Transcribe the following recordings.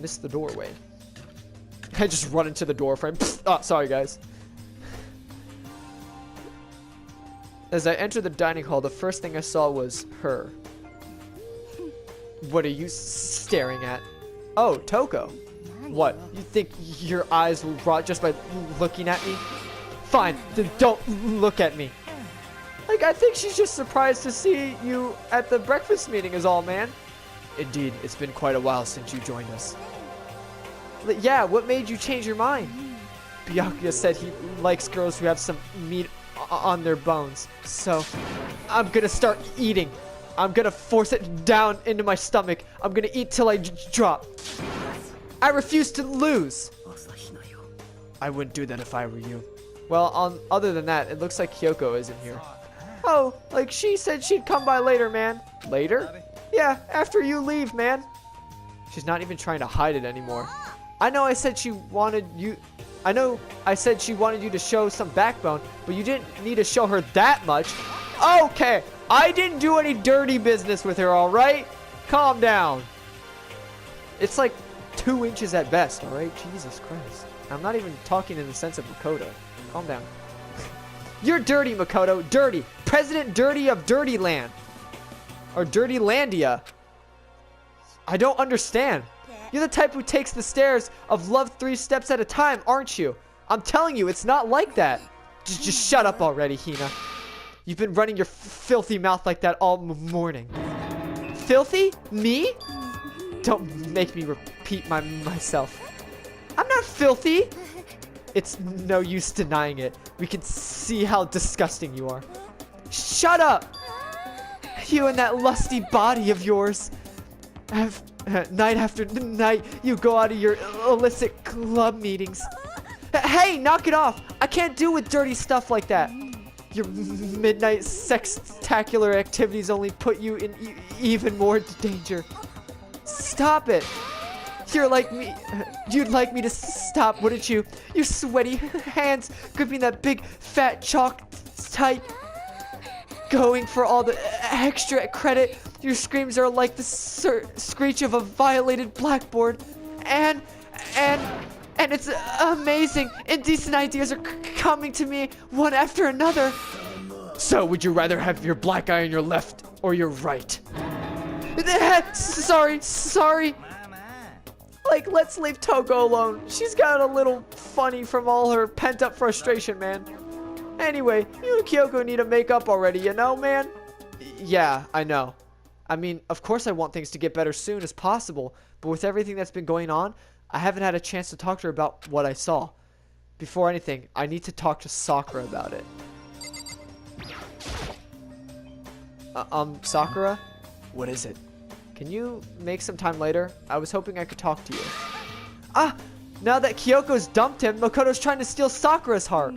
missed the doorway. I just run into the door frame. Oh, sorry, guys. As I entered the dining hall, the first thing I saw was her. What are you staring at? Oh, Toko. What? You think your eyes will rot just by looking at me? Fine, then don't look at me. Like, I think she's just surprised to see you at the breakfast meeting is all, man. Indeed, it's been quite a while since you joined us. Yeah, what made you change your mind? Byakuya said he likes girls who have some meat on their bones. So, I'm gonna start eating. I'm gonna force it down into my stomach. I'm gonna eat till I drop. I refuse to lose. I wouldn't do that if I were you. Well, other than that, it looks like Kyoko isn't here. Oh, like she said she'd come by later, man. Later? Yeah, after you leave, man. She's not even trying to hide it anymore. I know I said she wanted you to show some backbone, but you didn't need to show her that much. Okay, I didn't do any dirty business with her, alright? Calm down. It's like 2 inches at best, alright? Jesus Christ. I'm not even talking in the sense of Makoto. Calm down. You're dirty, Makoto. Dirty. President Dirty of Dirty Land. Or Dirty Landia. I don't understand. You're the type who takes the stairs of love 3 steps at a time, aren't you? I'm telling you, it's not like that. Just shut up already, Hina. You've been running your filthy mouth like that all morning. Filthy? Me? Don't make me repeat myself. I'm not filthy. It's no use denying it. We can see how disgusting you are. Shut up! You and that lusty body of yours. Night after night, you go out of your illicit club meetings. Hey, knock it off! I can't do with dirty stuff like that. Your midnight sextacular activities only put you in even more danger. Stop it! You'd like me to stop, wouldn't you? You sweaty hands gripping that big fat chalk tight, going for all the extra credit. Your screams are like the screech of a violated blackboard, and it's amazing. Indecent ideas are coming to me one after another. So, would you rather have your black eye on your left or your right? Sorry. Like, let's leave Toko alone. She's got a little funny from all her pent-up frustration, man. Anyway, you and Kyoko need to make up already, you know, man? Yeah, I know. I mean, of course I want things to get better soon as possible, but with everything that's been going on, I haven't had a chance to talk to her about what I saw. Before anything, I need to talk to Sakura about it. Sakura? What is it? Can you make some time later? I was hoping I could talk to you. Ah! Now that Kyoko's dumped him, Makoto's trying to steal Sakura's heart.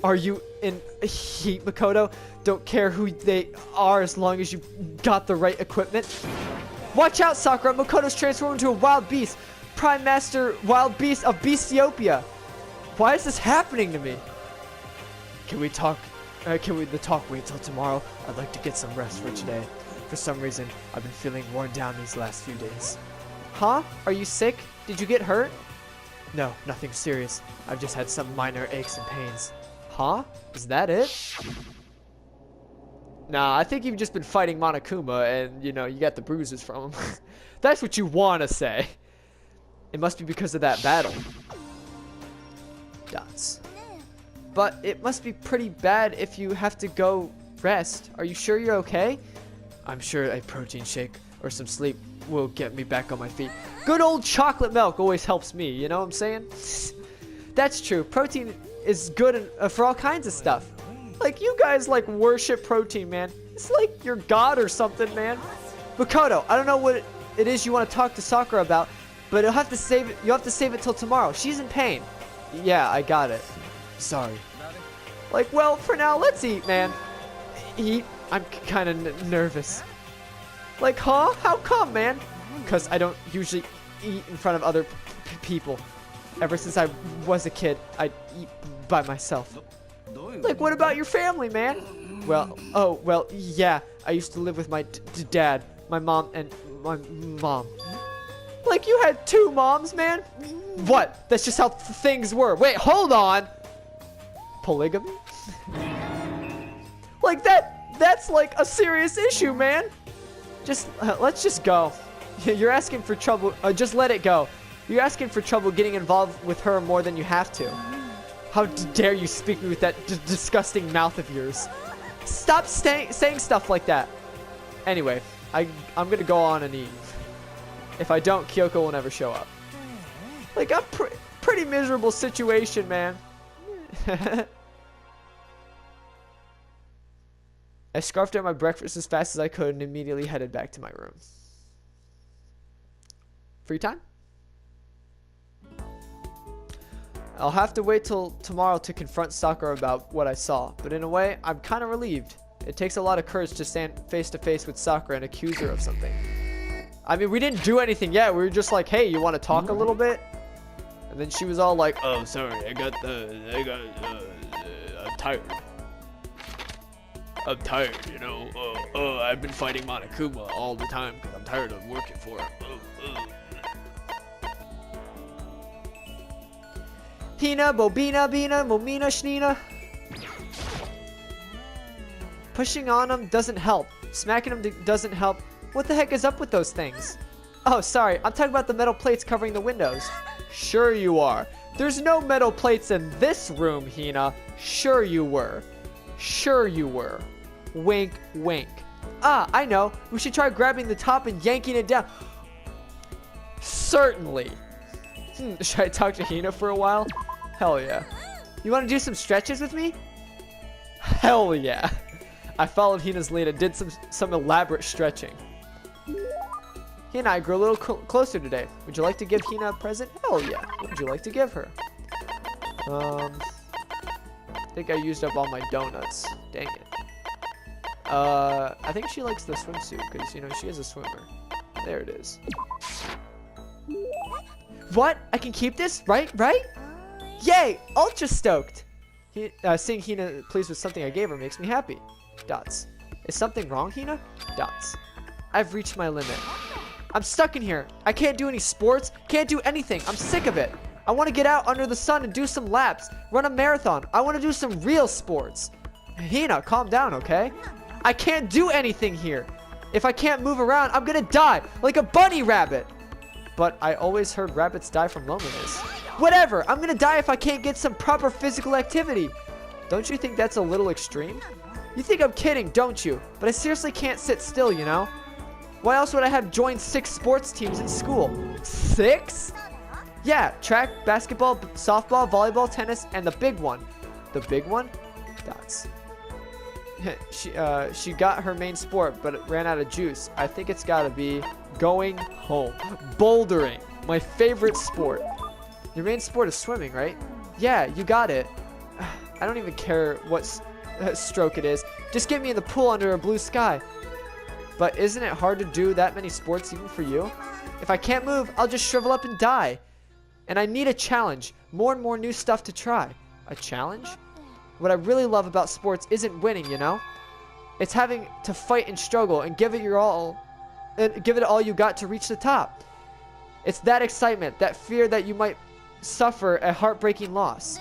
Are you in heat, Makoto? Don't care who they are as long as you got the right equipment. Watch out, Sakura! Makoto's transformed into a wild beast. Prime Master Wild Beast of Beastiopia. Why is this happening to me? Can we talk? Can the talk wait till tomorrow? I'd like to get some rest for today. For some reason, I've been feeling worn down these last few days. Huh? Are you sick? Did you get hurt? No, nothing serious. I've just had some minor aches and pains. Huh? Is that it? Nah, I think you've just been fighting Monokuma and, you know, you got the bruises from him. That's what you want to say. It must be because of that battle. Dots. But it must be pretty bad if you have to go rest. Are you sure you're okay? I'm sure a protein shake or some sleep will get me back on my feet. Good old chocolate milk always helps me, you know what I'm saying? That's true. Protein is good for all kinds of stuff. Like, you guys, like, worship protein, man. It's like you're God or something, man. Makoto, I don't know what it is you want to talk to Sakura about, but you'll have to save it till tomorrow. She's in pain. Yeah, I got it. Sorry. Like, well, for now, let's eat, man. Eat? I'm kind of nervous. Like, huh? How come, man? Because I don't usually eat in front of other people. Ever since I was a kid, I eat by myself. Like, what about your family, man? Well, yeah. I used to live with my dad, my mom, and my mom. Like you had 2 moms, man? What? That's just how things were. Wait, hold on. Polygamy? Like that's like a serious issue, man. Just, let's just go. You're asking for trouble. Just let it go. You're asking for trouble getting involved with her more than you have to. How dare you speak me with that disgusting mouth of yours. Stop saying stuff like that. Anyway, I'm gonna go on and eat. If I don't, Kyoko will never show up. Like, a pretty miserable situation, man. I scarfed out my breakfast as fast as I could and immediately headed back to my room. Free time? I'll have to wait till tomorrow to confront Sakura about what I saw, but in a way, I'm kind of relieved. It takes a lot of courage to stand face to face with Sakura and accuse her of something. I mean, we didn't do anything yet. We were just like, hey, you want to talk a little bit? And then she was all like, oh, sorry, I'm tired. I'm tired, you know. I've been fighting Monokuma all the time because I'm tired of working for him. Hina, Bobina, Bina, Momina, Shnina. Pushing on him doesn't help. Smacking him doesn't help. What the heck is up with those things? Oh, sorry. I'm talking about the metal plates covering the windows. Sure you are. There's no metal plates in this room, Hina. Sure you were. Sure you were. Wink, wink. Ah, I know. We should try grabbing the top and yanking it down. Certainly. Should I talk to Hina for a while? Hell yeah. You want to do some stretches with me? Hell yeah. I followed Hina's lead and did some elaborate stretching. Hina and I grew a little closer today. Would you like to give Hina a present? Hell yeah. What would you like to give her? I think I used up all my donuts. Dang it. I think she likes the swimsuit because, you know, she is a swimmer. There it is. What? I can keep this? Right? Yay! Ultra stoked! Seeing Hina pleased with something I gave her makes me happy. Dots. Is something wrong, Hina? Dots. I've reached my limit. I'm stuck in here. I can't do any sports. Can't do anything. I'm sick of it. I want to get out under the sun and do some laps. Run a marathon. I want to do some real sports. Hina, calm down, okay? I can't do anything here. If I can't move around, I'm gonna die. Like a bunny rabbit. But I always heard rabbits die from loneliness. Whatever. I'm gonna die if I can't get some proper physical activity. Don't you think that's a little extreme? You think I'm kidding, don't you? But I seriously can't sit still, you know? Why else would I have joined 6 sports teams in school? 6? Yeah, track, basketball, softball, volleyball, tennis, and the big one. The big one? Dots. She got her main sport, but it ran out of juice. I think it's gotta be going home. Bouldering, my favorite sport. Your main sport is swimming, right? Yeah, you got it. I don't even care what stroke it is. Just get me in the pool under a blue sky. But isn't it hard to do that many sports even for you? If I can't move, I'll just shrivel up and die. And I need a challenge. More and more new stuff to try. A challenge? What I really love about sports isn't winning, you know? It's having to fight and struggle and give it your all. And give it all you got to reach the top. It's that excitement, that fear that you might suffer a heartbreaking loss.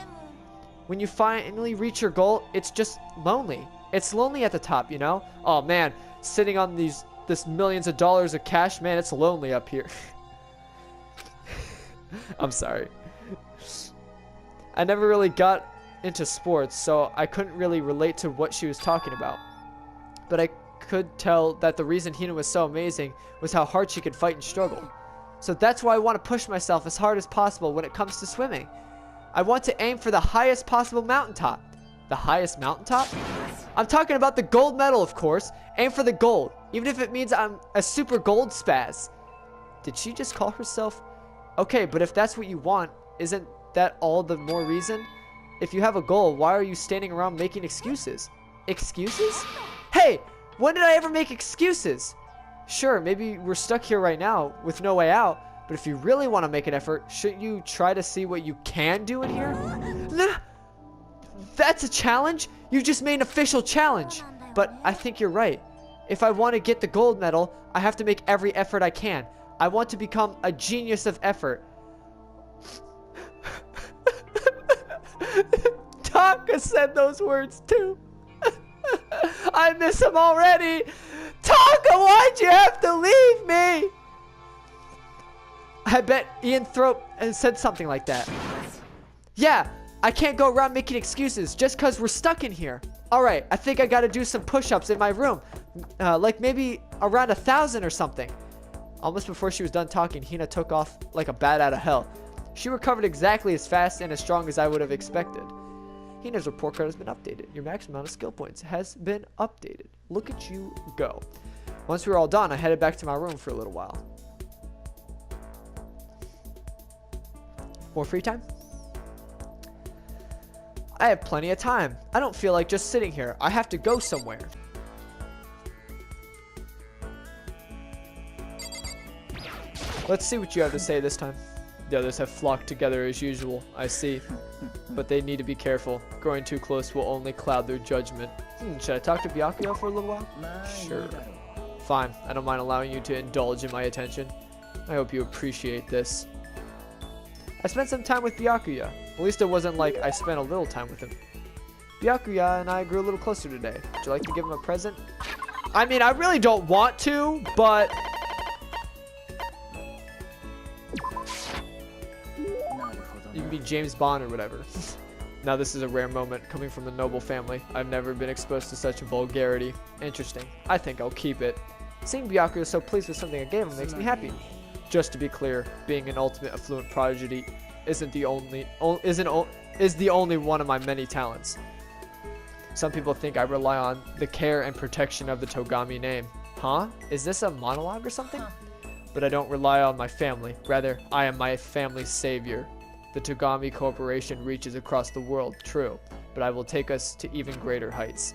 When you finally reach your goal, it's just lonely. It's lonely at the top, you know? Oh man, sitting on this millions of dollars of cash, man, it's lonely up here. I'm sorry. I never really got into sports, so I couldn't really relate to what she was talking about. But I could tell that the reason Hina was so amazing was how hard she could fight and struggle. So that's why I want to push myself as hard as possible when it comes to swimming. I want to aim for the highest possible mountaintop. The highest mountaintop? I'm talking about the gold medal, of course. Aim for the gold, even if it means I'm a super gold spaz. Did she just call herself? Okay, but if that's what you want, isn't that all the more reason? If you have a goal, why are you standing around making excuses? Excuses? Hey, when did I ever make excuses? Sure, maybe we're stuck here right now with no way out, but if you really want to make an effort, shouldn't you try to see what you can do in here? Nah, that's a challenge? You just made an official challenge. But I think you're right. If I want to get the gold medal, I have to make every effort I can. I want to become a genius of effort. Taka said those words too. I miss him already. Taka, why'd you have to leave me? I bet Ian Thrope said something like that. Yeah, I can't go around making excuses just because we're stuck in here. Alright, I think I gotta do some push-ups in my room. Like maybe around 1,000 or something. Almost before she was done talking, Hina took off like a bat out of hell. She recovered exactly as fast and as strong as I would have expected. Hina's report card has been updated. Your max amount of skill points has been updated. Look at you go. Once we were all done, I headed back to my room for a little while. More free time? I have plenty of time. I don't feel like just sitting here. I have to go somewhere. Let's see what you have to say this time. The others have flocked together as usual, I see. But they need to be careful. Growing too close will only cloud their judgment. Should I talk to Byakuya for a little while? Sure. Fine, I don't mind allowing you to indulge in my attention. I hope you appreciate this. I spent some time with Byakuya. At least it wasn't like I spent a little time with him. Byakuya and I grew a little closer today. Would you like to give him a present? I mean, I really don't want to, but... You can be James Bond or whatever. Now this is a rare moment coming from the noble family. I've never been exposed to such vulgarity. Interesting. I think I'll keep it. Seeing Byakuya so pleased with something I gave him makes me happy. Just to be clear, being an ultimate affluent prodigy is the only one of my many talents. Some people think I rely on the care and protection of the Togami name. Huh? Is this a monologue or something? But I don't rely on my family. Rather, I am my family's savior. The Togami Corporation reaches across the world, true, but I will take us to even greater heights.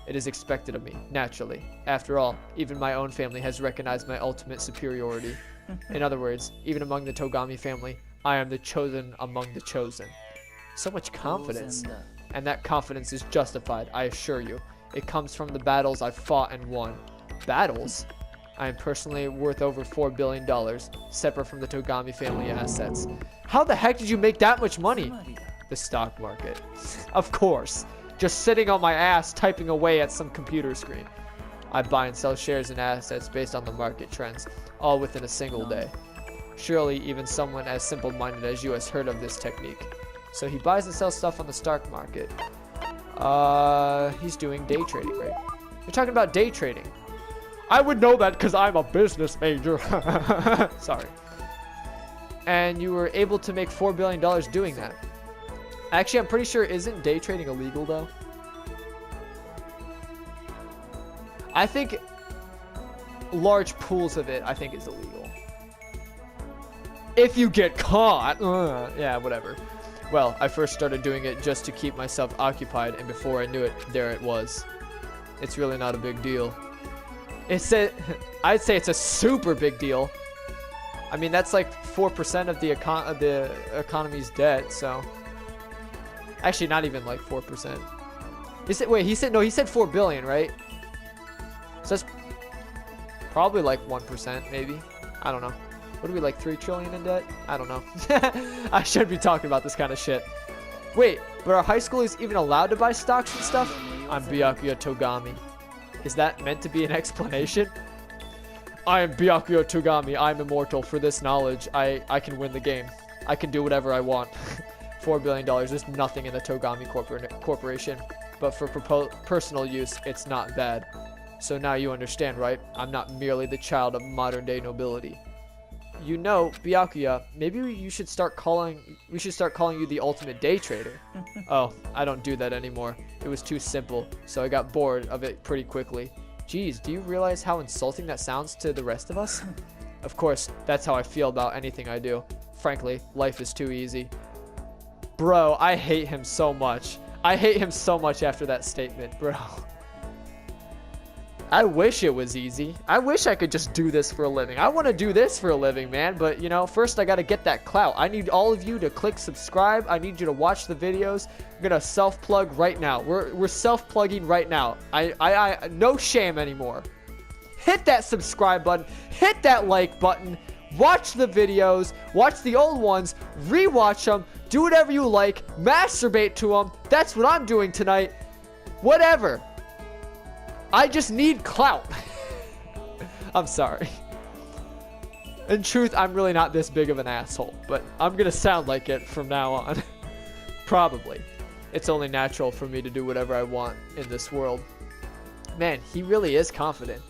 It is expected of me, naturally. After all, even my own family has recognized my ultimate superiority. In other words, even among the Togami family, I am the chosen among the chosen. So much confidence. And that confidence is justified, I assure you. It comes from the battles I've fought and won. Battles? I am personally worth over $4 billion, separate from the Togami family assets. How the heck did you make that much money? The stock market. Of course. Just sitting on my ass typing away at some computer screen. I buy and sell shares and assets based on the market trends, all within a single day. Surely even someone as simple-minded as you has heard of this technique. So he buys and sells stuff on the stock market. He's doing day trading, right? You're talking about day trading. I would know that because I'm a business major. Sorry. And you were able to make $4 billion doing that. Actually, I'm pretty sure, isn't day trading illegal though? I think large pools of it, I think, is illegal. If you get caught. Yeah, whatever. Well, I first started doing it just to keep myself occupied, and before I knew it, there it was. It's really not a big deal. I'd say it's a super big deal. I mean, that's like 4% of the economy's debt, so. Actually, not even like 4%. Wait, he said 4 billion, right? So that's probably like 1%, maybe. I don't know. What are we, like 3 trillion in debt? I don't know. I shouldn't be talking about this kind of shit. Wait, but are high schoolers even allowed to buy stocks and stuff? I'm Byakuya Togami. Is that meant to be an explanation? I am Byakuya Togami. I'm immortal. For this knowledge, I can win the game. I can do whatever I want. $4 billion is nothing in the Togami Corporation. But for personal use, it's not bad. So now you understand, right? I'm not merely the child of modern-day nobility. You know, Byakuya, maybe we should start calling you the ultimate day trader. Oh, I don't do that anymore. It was too simple, so I got bored of it pretty quickly. Geez, do you realize how insulting that sounds to the rest of us? Of course, that's how I feel about anything I do. Frankly, life is too easy. Bro, I hate him so much. I hate him so much after that statement, bro. I wish it was easy. I wish I could just do this for a living. I want to do this for a living, man. But, you know, first I got to get that clout. I need all of you to click subscribe. I need you to watch the videos. I'm going to self-plug right now. We're self-plugging right now. I no shame anymore. hit that subscribe button, hit that like button, watch the videos, watch the old ones, rewatch them, do whatever you like, masturbate to them. That's what I'm doing tonight. Whatever. I just need clout. I'm sorry. In truth, I'm really not this big of an asshole, but I'm gonna sound like it from now on. Probably. It's only natural for me to do whatever I want in this world. Man, he really is confident.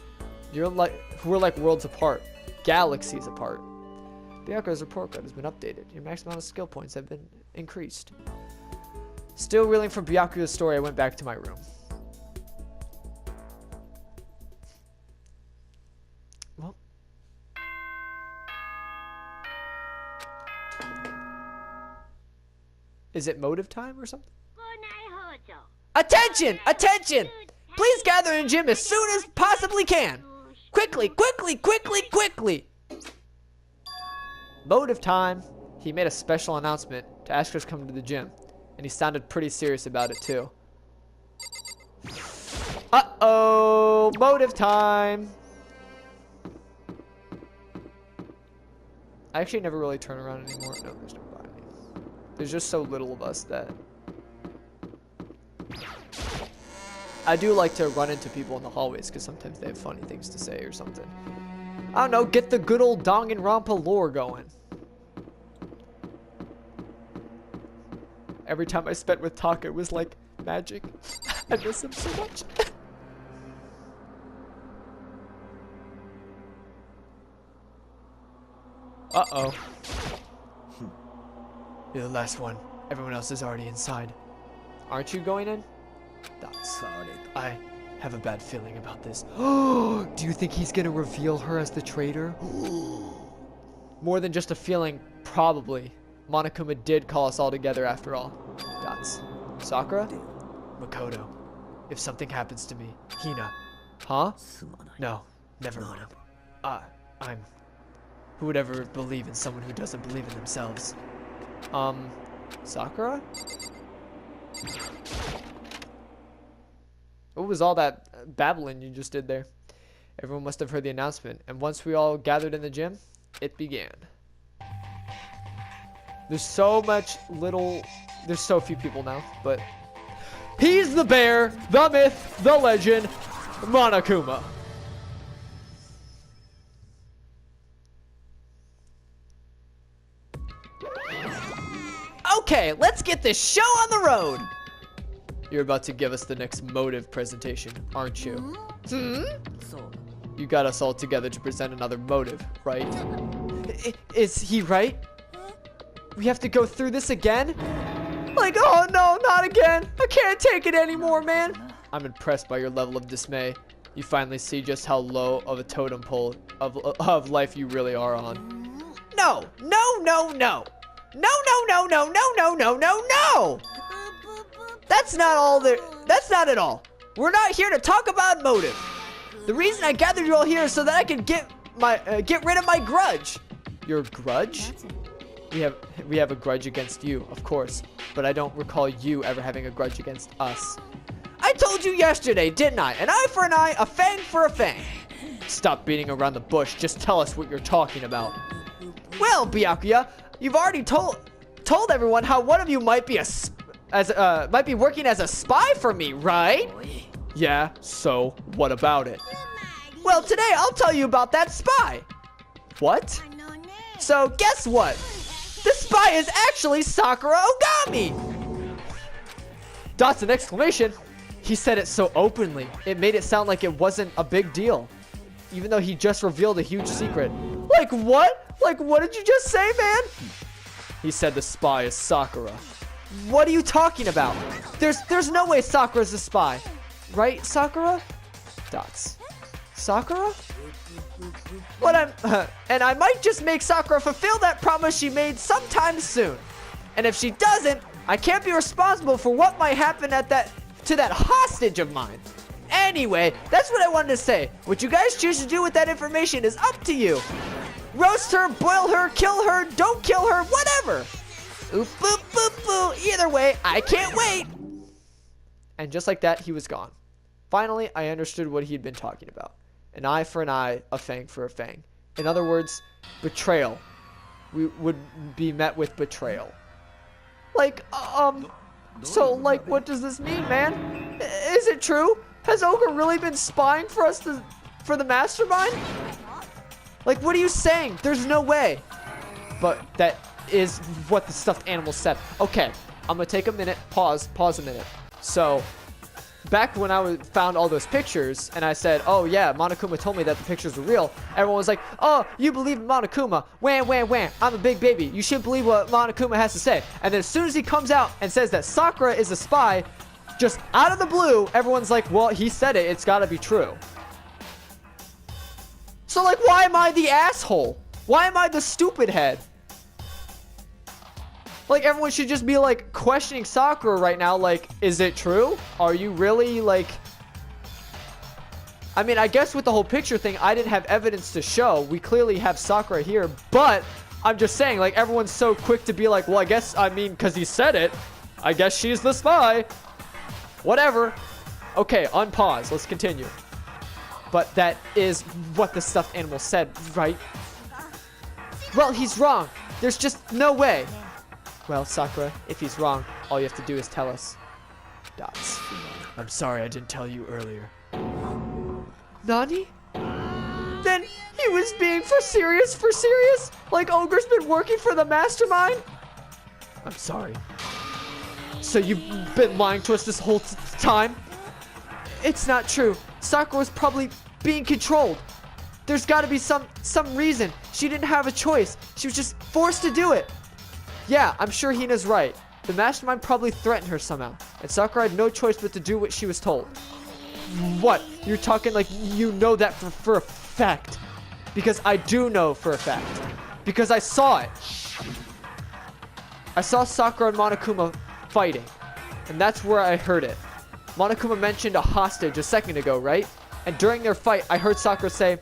We're like worlds apart, galaxies apart. Byakuya's report card has been updated. Your max amount of skill points have been increased. Still reeling from Byakuya's story, I went back to my room. Well. Is it motive time or something? Attention! Attention! Please gather in gym as soon as possibly can. Quickly, quickly, quickly, quickly. Motive time. He made a special announcement to ask us to come to the gym. And he sounded pretty serious about it too. Uh-oh. Motive time. I actually never really turn around anymore. No, there's nobody. There's just so little of us that... I do like to run into people in the hallways because sometimes they have funny things to say or something. I don't know, get the good old Danganronpa lore going. Every time I spent with Taka, it was like magic. I miss him so much. Uh-oh. You're the last one. Everyone else is already inside. Aren't you going in? I have a bad feeling about this. Do you think he's gonna reveal her as the traitor? More than just a feeling, probably. Monokuma did call us all together after all. Dots. Sakura? Makoto. If something happens to me, Hina. Huh? No, never mind. Who would ever believe in someone who doesn't believe in themselves? Sakura? What was all that babbling you just did there? Everyone must have heard the announcement, and once we all gathered in the gym, it began. There's so few people now, but he's the bear, the myth, the legend, Monokuma. Okay, let's get this show on the road. You're about to give us the next motive presentation, aren't you? You got us all together to present another motive, right? Is he right? We have to go through this again? Like, oh no, not again. I can't take it anymore, man. I'm impressed by your level of dismay. You finally see just how low of a totem pole of life you really are on. No, no, no, no. No, no, no, no, no, no, no, no, no! That's not it all. We're not here to talk about motive. The reason I gathered you all here is so that I can get rid of my grudge. Your grudge? We have a grudge against you, of course, but I don't recall you ever having a grudge against us. I told you yesterday, didn't I? An eye for an eye, a fang for a fang. Stop beating around the bush. Just tell us what you're talking about. Well, Byakuya, you've already told everyone how one of you might be working as a spy for me, right? Yeah, so what about it? Well, today I'll tell you about that spy. What? So guess what? The spy is actually Sakura Ogami. That's an exclamation. He said it so openly. It made it sound like it wasn't a big deal, even though he just revealed a huge secret. Like what? Like what did you just say, man? He said the spy is Sakura. What are you talking about? There's no way Sakura's a spy. Right, Sakura? Dots. Sakura? And I might just make Sakura fulfill that promise she made sometime soon. And if she doesn't, I can't be responsible for what might happen to that hostage of mine. Anyway, that's what I wanted to say. What you guys choose to do with that information is up to you. Roast her, boil her, kill her, don't kill her, whatever. Oop, boop, boop, boop. Either way, I can't wait. And just like that, he was gone. Finally, I understood what he'd been talking about. An eye for an eye, a fang for a fang. In other words, betrayal. We would be met with betrayal. Like, so, like, what does this mean, man? Is it true? Has Ogre really been spying for us for the mastermind? Like, what are you saying? There's no way. But that is what the stuffed animal said. Okay, I'm gonna take a minute, pause a minute. So, back when I found all those pictures, and I said, oh yeah, Monokuma told me that the pictures were real, everyone was like, oh, you believe in Monokuma, wham, wham, wham, I'm a big baby, you shouldn't believe what Monokuma has to say. And then as soon as he comes out and says that Sakura is a spy, just out of the blue, everyone's like, well, he said it, it's gotta be true. So, like, why am I the asshole? Why am I the stupid head? Like, everyone should just be, like, questioning Sakura right now. Like, is it true? Are you really, like... I mean, I guess with the whole picture thing, I didn't have evidence to show. We clearly have Sakura here. But, I'm just saying, like, everyone's so quick to be like, well, I guess, I mean, because he said it. I guess she's the spy. Whatever. Okay, unpause. Let's continue. But that is what the stuffed animal said, right? Well, he's wrong. There's just no way. Well, Sakura, if he's wrong, all you have to do is tell us. Dots. I'm sorry I didn't tell you earlier. Nani? Then he was being for serious? Like Ogre's been working for the mastermind? I'm sorry. So you've been lying to us this whole time? It's not true. Sakura was probably being controlled. There's got to be some reason. She didn't have a choice. She was just forced to do it. Yeah, I'm sure Hina's right. The mastermind probably threatened her somehow, and Sakura had no choice but to do what she was told. What? You're talking like you know that for a fact? Because I do know for a fact. Because I saw it. I saw Sakura and Monokuma fighting, and that's where I heard it. Monokuma mentioned a hostage a second ago, right? And during their fight, I heard Sakura say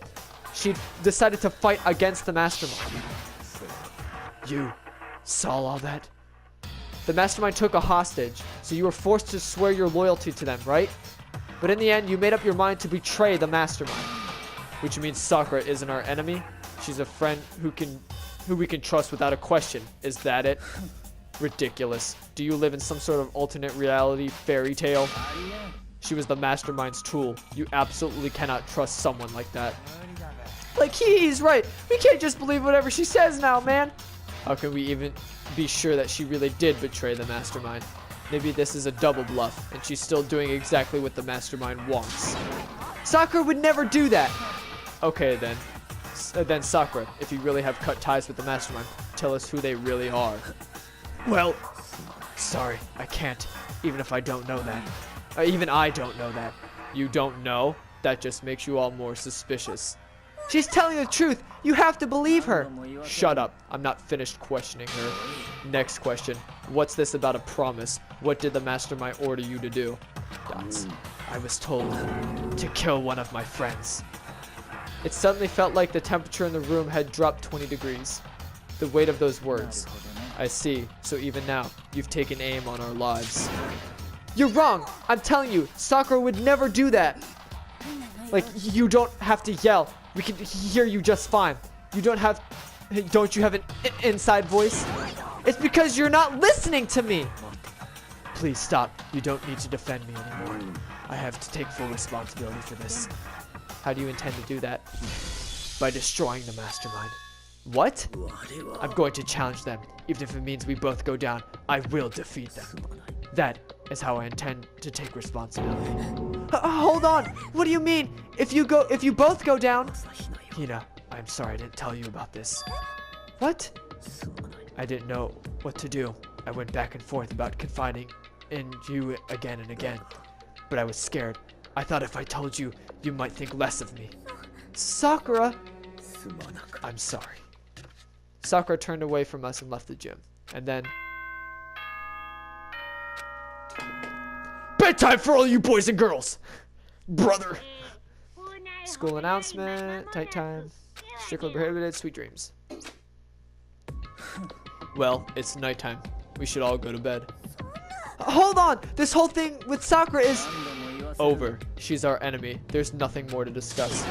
she decided to fight against the mastermind. You saw all that? The mastermind took a hostage, so you were forced to swear your loyalty to them, right? But in the end, you made up your mind to betray the mastermind. Which means Sakura isn't our enemy. She's a friend who we can trust without a question. Is that it? Ridiculous. Do you live in some sort of alternate reality fairy tale? She was the mastermind's tool. You absolutely cannot trust someone like that. Like, he's right. We can't just believe whatever she says now, man. How can we even be sure that she really did betray the mastermind? Maybe this is a double bluff, and she's still doing exactly what the mastermind wants. Sakura would never do that. Okay, then. Then Sakura, if you really have cut ties with the mastermind, tell us who they really are. Well, sorry, I can't. Even if I don't know that. Even I don't know that. You don't know? That just makes you all more suspicious. She's telling the truth. You have to believe her. Shut up. I'm not finished questioning her. Next question. What's this about a promise? What did the mastermind order you to do? Dots. I was told to kill one of my friends. It suddenly felt like the temperature in the room had dropped 20 degrees. The weight of those words. I see. So even now, you've taken aim on our lives. You're wrong. I'm telling you, Sakura would never do that. Like, you don't have to yell. We can hear you just fine. Don't you have an inside voice? It's because you're not listening to me. Please stop. You don't need to defend me anymore. I have to take full responsibility for this. How do you intend to do that? By destroying the mastermind. What? I'm going to challenge them. Even if it means we both go down, I will defeat them. That is how I intend to take responsibility. Hold on. What do you mean? If you both go down? Hina, I'm sorry I didn't tell you about this. What? I didn't know what to do. I went back and forth about confiding in you again and again. But I was scared. I thought if I told you, you might think less of me. Sakura! I'm sorry. Sakura turned away from us and left the gym. And then... bedtime for all you boys and girls! Brother! School announcement, tight time, strictly prohibited, sweet dreams. Well, it's nighttime. We should all go to bed. Hold on! This whole thing with Sakura is... Over. She's our enemy. There's nothing more to discuss.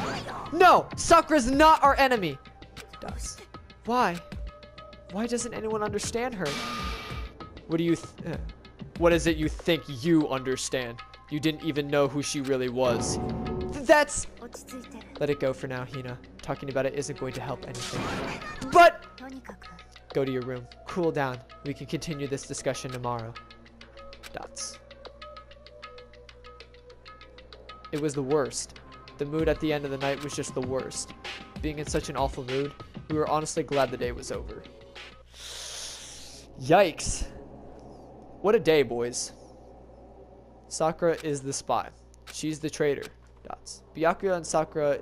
No! Sakura's not our enemy! Why? Why doesn't anyone understand her? What do you what is it you think you understand? You didn't even know who she really was. That's... Let it go for now, Hina. Talking about it isn't going to help anything. But... Go to your room. Cool down. We can continue this discussion tomorrow. Dots. It was the worst. The mood at the end of the night was just the worst. Being in such an awful mood, we were honestly glad the day was over. Yikes. What a day, boys. Sakura is the spy. She's the traitor. Dots. Byakuya and Sakura...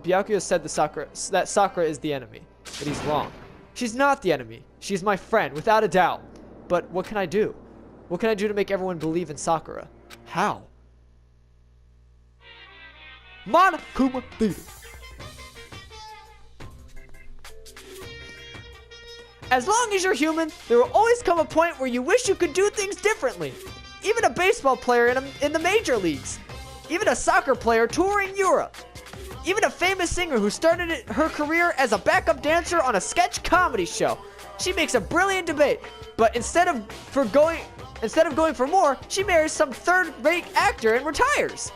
Byakuya said that Sakura is the enemy, but he's wrong. She's not the enemy. She's my friend, without a doubt. But what can I do? What can I do to make everyone believe in Sakura? How? Monokuma Theater. As long as you're human, there will always come a point where you wish you could do things differently. Even a baseball player in the major leagues. Even a soccer player touring Europe. Even a famous singer who started her career as a backup dancer on a sketch comedy show. She makes a brilliant debate, but instead of going for more, she marries some third-rate actor and retires.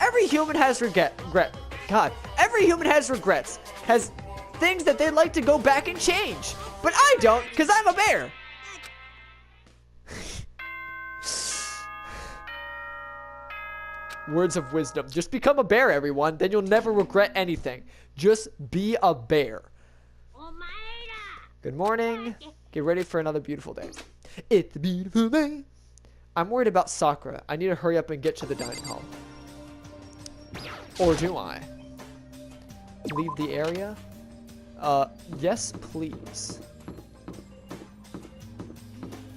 Every human has every human has regrets, has things that they'd like to go back and change. But I don't, because I'm a bear. Words of wisdom. Just become a bear, everyone. Then you'll never regret anything. Just be a bear. Good morning. Get ready for another beautiful day. It's a beautiful day. I'm worried about Sakura. I need to hurry up and get to the dining hall. Or do I? Leave the area? Yes, please.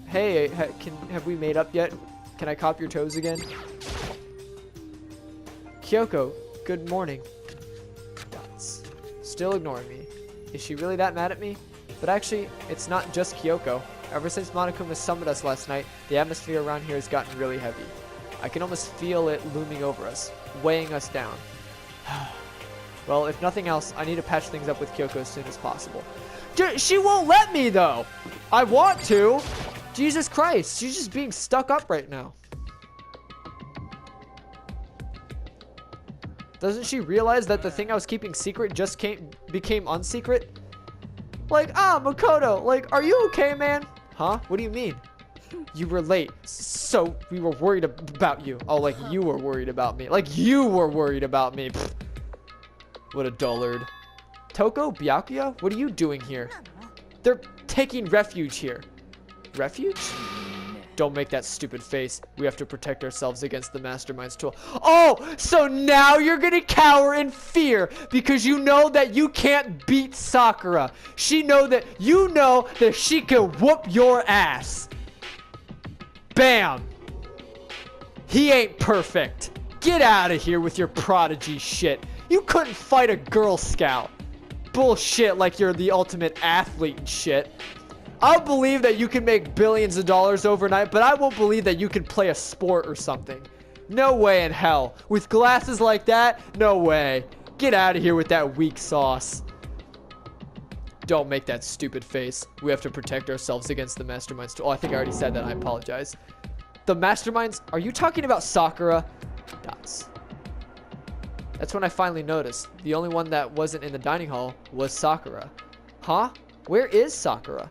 Hey, have we made up yet? Can I cop your toes again? Kyoko, good morning. Dots. Still ignoring me. Is she really that mad at me? But actually, it's not just Kyoko. Ever since Monokuma summoned us last night, the atmosphere around here has gotten really heavy. I can almost feel it looming over us, weighing us down. Well, if nothing else, I need to patch things up with Kyoko as soon as possible. She won't let me, though! I want to! Jesus Christ, she's just being stuck up right now. Doesn't she realize that the thing I was keeping secret just became unsecret? Like, Makoto, like, are you okay, man? Huh? What do you mean? You were late, so we were worried about you. Oh, like you were worried about me. Like you were worried about me. Pfft. What a dullard. Toko, Byakuya, what are you doing here? They're taking refuge here. Refuge? Don't make that stupid face. We have to protect ourselves against the Mastermind's tool. Oh, so now you're gonna cower in fear because you know that you can't beat Sakura. You know that she can whoop your ass. Bam. He ain't perfect. Get out of here with your prodigy shit. You couldn't fight a Girl Scout. Bullshit like you're the ultimate athlete and shit. I'll believe that you can make billions of dollars overnight, but I won't believe that you can play a sport or something. No way in hell. With glasses like that, no way. Get out of here with that weak sauce. Don't make that stupid face. We have to protect ourselves against the Masterminds. Oh, I think I already said that. I apologize. The Masterminds? Are you talking about Sakura? Dots. That's when I finally noticed. The only one that wasn't in the dining hall was Sakura. Huh? Where is Sakura?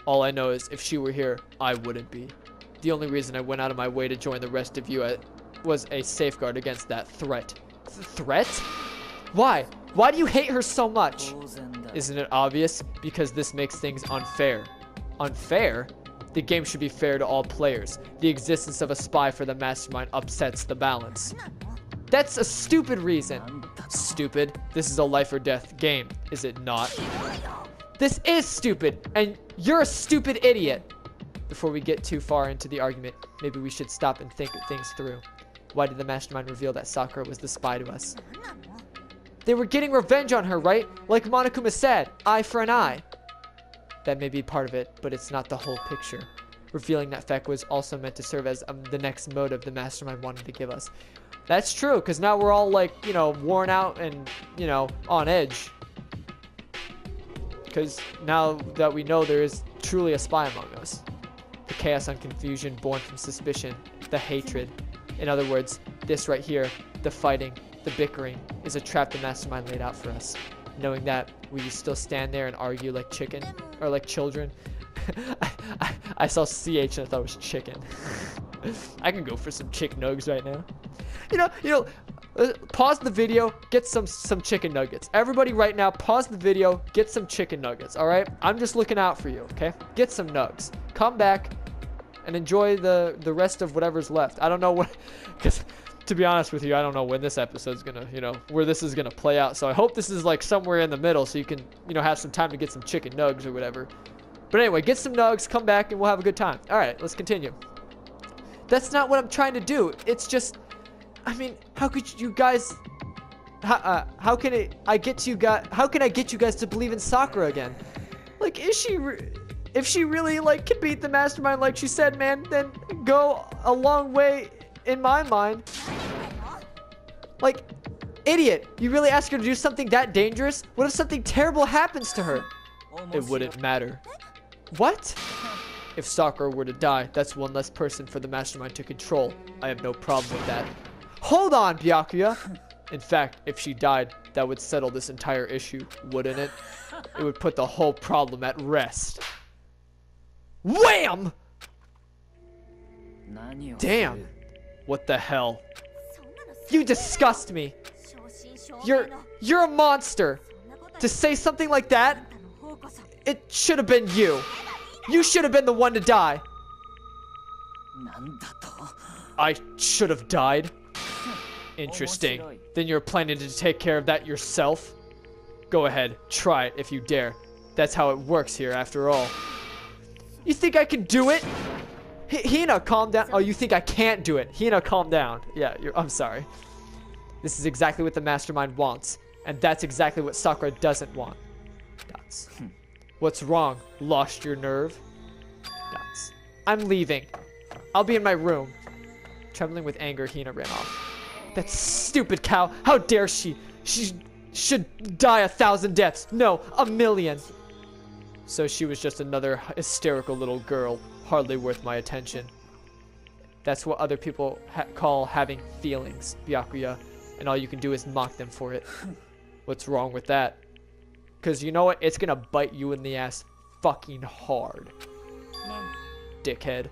All I know is if she were here, I wouldn't be. The only reason I went out of my way to join the rest of you was a safeguard against that threat. Threat? Why? Why do you hate her so much? Isn't it obvious? Because this makes things unfair. Unfair? The game should be fair to all players. The existence of a spy for the Mastermind upsets the balance. That's a stupid reason. Stupid? This is a life or death game, is it not? This is stupid, and you're a stupid idiot. Before we get too far into the argument, maybe we should stop and think things through. Why did the Mastermind reveal that Sakura was the spy to us? They were getting revenge on her, right? Like Monokuma said, eye for an eye. That may be part of it, but it's not the whole picture. revealing that fact was also meant to serve as the next motive the mastermind wanted to give us. That's true, because now we're all like, you know, worn out and, you know, on edge. Because now that we know there is truly a spy among us. The chaos and confusion born from suspicion, the hatred. In other words, this right here, the fighting, the bickering, is a trap the mastermind laid out for us. Knowing that, will you still stand there and argue like chicken? Or like children? I saw CH and I thought it was chicken. I can go for some chicken nuggets right now. Pause the video, get some chicken nuggets. Everybody right now, pause the video, get some chicken nuggets, all right? I'm just looking out for you, okay? Get some nugs. Come back and enjoy the rest of whatever's left. I don't know what, because to be honest with you, I don't know when this episode's gonna, you know, where this is gonna play out. So I hope this is like somewhere in the middle so you can, you know, have some time to get some chicken nugs or whatever. But anyway, get some nugs, come back, and we'll have a good time. All right, let's continue. That's not what I'm trying to do. It's just, I mean, how could you guys, how can I get you guys to believe in Sakura again? Like, if she really, like, can beat the mastermind like she said, man, then go a long way in my mind. Like, idiot, you really ask her to do something that dangerous? What if something terrible happens to her? It wouldn't matter. What? If Sakura were to die, that's one less person for the mastermind to control. I have no problem with that. Hold on, Byakuya. In fact, if she died, that would settle this entire issue, wouldn't it? It would put the whole problem at rest. Wham! Damn. What the hell? You disgust me. You're a monster. To say something like that, it should have been you. You should have been the one to die. I should have died. Interesting. Then you're planning to take care of that yourself? Go ahead, try it if you dare. That's how it works here after all. You think I can do it? Hina, calm down. Oh, you think I can't do it. Hina, calm down. Yeah, I'm sorry. This is exactly what the mastermind wants. And that's exactly what Sakura doesn't want. Dots. What's wrong? Lost your nerve? Dots. I'm leaving. I'll be in my room. Trembling with anger, Hina ran off. That stupid cow. How dare she? She should die 1,000 deaths. No, 1,000,000. So she was just another hysterical little girl, hardly worth my attention. That's what other people call having feelings, Byakuya, and all you can do is mock them for it. What's wrong with that? Because you know what? It's gonna bite you in the ass fucking hard. Dickhead.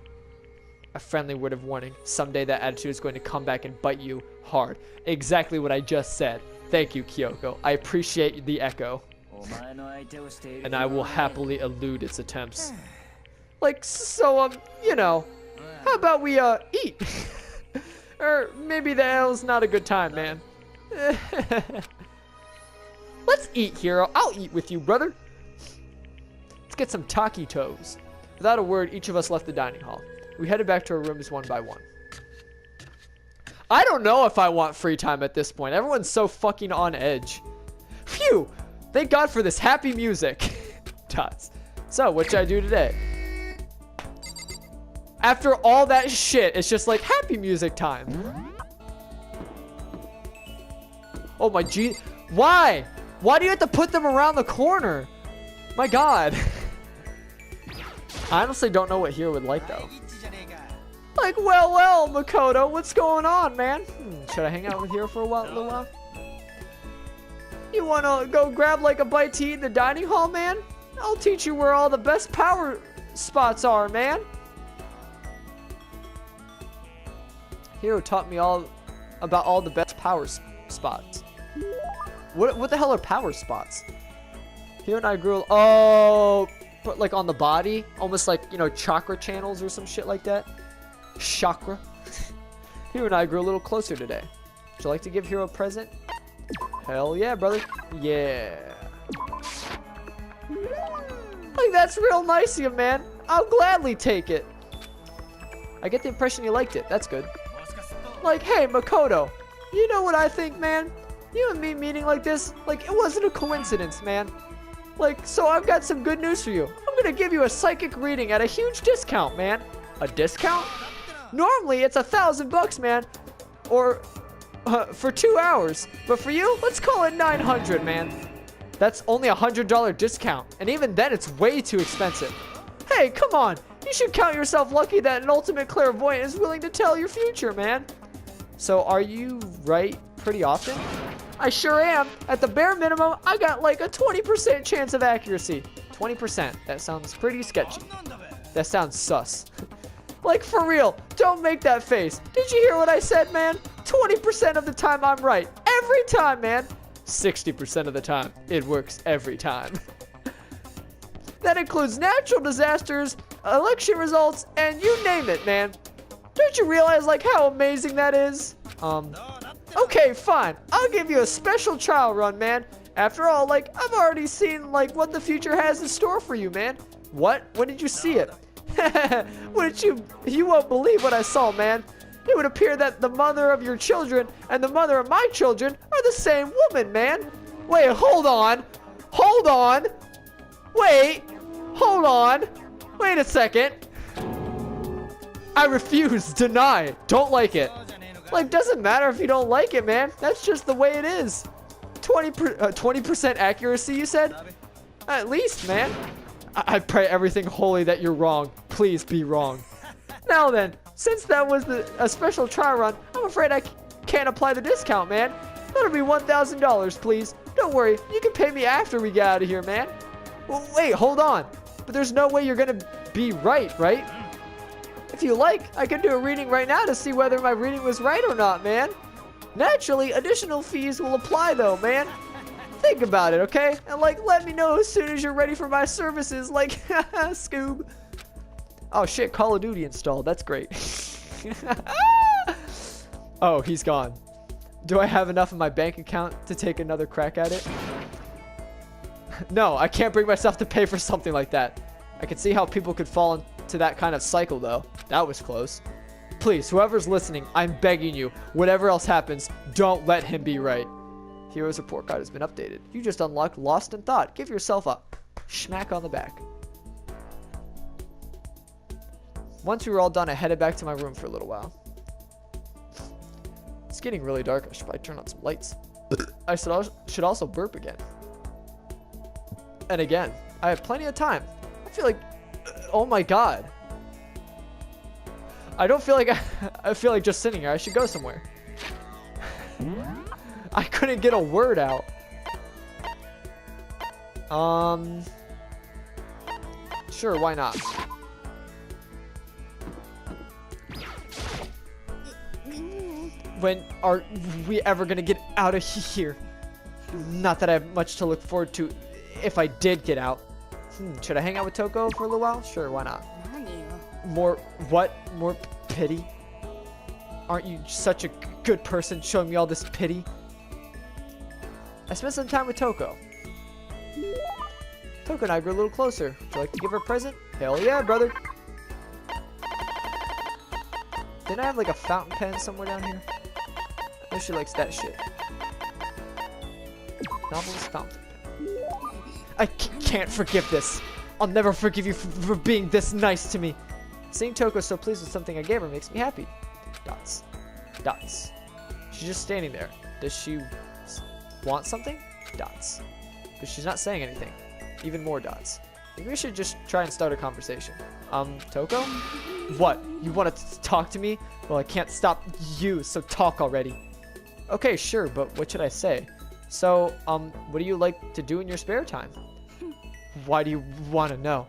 A friendly word of warning. Someday that attitude is going to come back and bite you hard. Exactly what I just said. Thank you, Kyoko. I appreciate the echo. And I will happily elude its attempts. Like, so, you know, how about we, eat? Or maybe the ale's not a good time, man. Let's eat, Hiro. I'll eat with you, brother. Let's get some taquitos. Without a word, each of us left the dining hall. We headed back to our rooms one by one. I don't know if I want free time at this point. Everyone's so fucking on edge. Phew! Thank God for this happy music. Dots. So, what should I do today? After all that shit, it's just like happy music time. Oh my G. Why? Why do you have to put them around the corner? My God. I honestly don't know what Hiro would like though. Like, well, Makoto, what's going on, man? Should I hang out with Hiro for a little while? You wanna go grab like a bite to eat in the dining hall, man? I'll teach you where all the best power spots are, man. Hiro taught me all about all the best power spots. What the hell are power spots? Hiro and I grew. Oh, but like on the body, almost like, you know, chakra channels or some shit like that. Chakra. Hiro and I grew a little closer today. Would you like to give Hiro a present? Hell yeah, brother. Yeah. Like, that's real nice of you, man. I'll gladly take it. I get the impression you liked it. That's good. Like, hey, Makoto. You know what I think, man? You and me meeting like this, like, it wasn't a coincidence, man. Like, so I've got some good news for you. I'm I'm gonna give you a psychic reading at a huge discount, man. A discount? Normally it's $1,000, man. Or for 2 hours. But for you, let's call it 900, man. That's only $100 discount. And even then, it's way too expensive. Hey, come on. You should count yourself lucky that an ultimate clairvoyant is willing to tell your future, man. So are you right pretty often? I sure am. At the bare minimum, I got like a 20% chance of accuracy. 20%. That sounds pretty sketchy. That sounds sus. Like, for real, don't make that face. Did you hear what I said, man? 20% of the time I'm right. Every time, man. 60% of the time. It works every time. That includes natural disasters, election results, and you name it, man. Don't you realize, like, how amazing that is? Okay, fine. I'll give you a special trial run, man. After all, like, I've already seen, like, what the future has in store for you, man. What? When did you see it? Wouldn't you won't believe what I saw, man. It would appear that the mother of your children and the mother of my children are the same woman, man. Wait, hold on. Hold on. Wait. Hold on. Wait a second. I refuse. Deny. Don't like it. Like, doesn't matter if you don't like it, man. That's just the way it is. 20% accuracy, you said? At least, man. I pray everything holy that you're wrong. Please be wrong. Now then, since that was a special trial run, I'm afraid I can't apply the discount, man. That'll be $1,000, please. Don't worry, you can pay me after we get out of here, man. Well, wait, hold on. But there's no way you're gonna be right? If you like, I can do a reading right now to see whether my reading was right or not, man. Naturally, additional fees will apply though, man. Think about it, okay? And like, let me know as soon as you're ready for my services, like, Scoob. Oh shit, Call of Duty installed. That's great. Oh, he's gone. Do I have enough in my bank account to take another crack at it? No, I can't bring myself to pay for something like that. I can see how people could fall into that kind of cycle, though. That was close. Please, whoever's listening, I'm begging you, whatever else happens, don't let him be right. Hero's report card has been updated. You just unlocked Lost in Thought. Give yourself a smack on the back. Once we were all done, I headed back to my room for a little while. It's getting really dark. I should probably turn on some lights. I should also burp again. And again. I have plenty of time. I feel like... Oh my god. I don't feel like... I feel like just sitting here. I should go somewhere. I couldn't get a word out. Sure, why not? When are we ever gonna get out of here? Not that I have much to look forward to if I did get out. Should I hang out with Toko for a little while? Sure, why not? More what? More pity? Aren't you such a good person showing me all this pity? I spent some time with Toko. Toko and I grew a little closer. Would you like to give her a present? Hell yeah, brother. Didn't I have like a fountain pen somewhere down here? I know she likes that shit. Novelist fountain pen. I can't forgive this. I'll never forgive you for being this nice to me. Seeing Toko so pleased with something I gave her makes me happy. Dots. Dots. She's just standing there. Does she want something? Dots. But she's not saying anything. Even more dots. Maybe we should just try and start a conversation. Toko? What? You want to talk to me? Well, I can't stop you, so talk already. Okay, sure, but what should I say? So, what do you like to do in your spare time? Why do you want to know?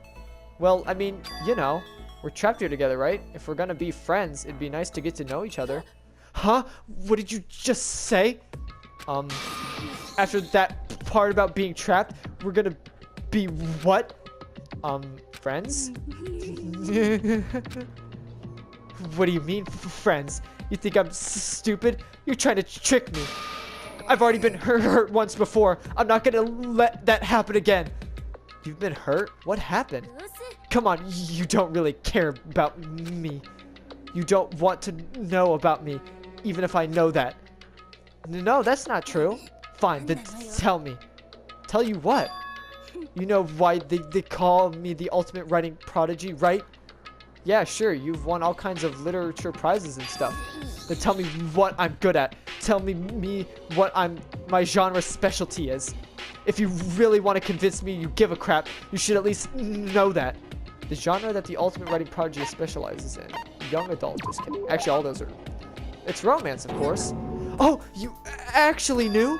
Well, I mean, you know, we're trapped here together, right? If we're gonna be friends, it'd be nice to get to know each other. Huh? What did you just say? After that part about being trapped, we're gonna be what? Friends? What do you mean, friends? You think I'm stupid? You're trying to trick me. I've already been hurt once before. I'm not gonna let that happen again. You've been hurt? What happened? Come on, you don't really care about me. You don't want to know about me, even if I know that. No, that's not true. Fine, then tell me. Tell you what? You know why they call me the ultimate writing prodigy, right? Yeah, sure, you've won all kinds of literature prizes and stuff. Then tell me what I'm good at. Tell me what my genre specialty is. If you really want to convince me you give a crap, you should at least know that. The genre that the ultimate writing prodigy specializes in. Young adult, just kidding. Actually, all those are... It's romance, of course. Oh, you actually knew?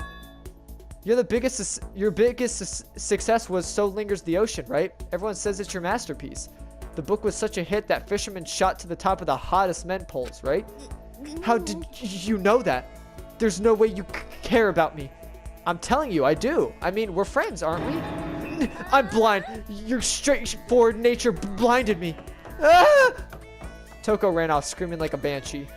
Your biggest success was So Lingers the Ocean, right? Everyone says it's your masterpiece. The book was such a hit that fishermen shot to the top of the hottest men polls, right? How did you know that? There's no way you care about me. I'm telling you, I do. I mean, we're friends, aren't we? I'm blind. Your straightforward nature blinded me. Ah! Toko ran off, screaming like a banshee.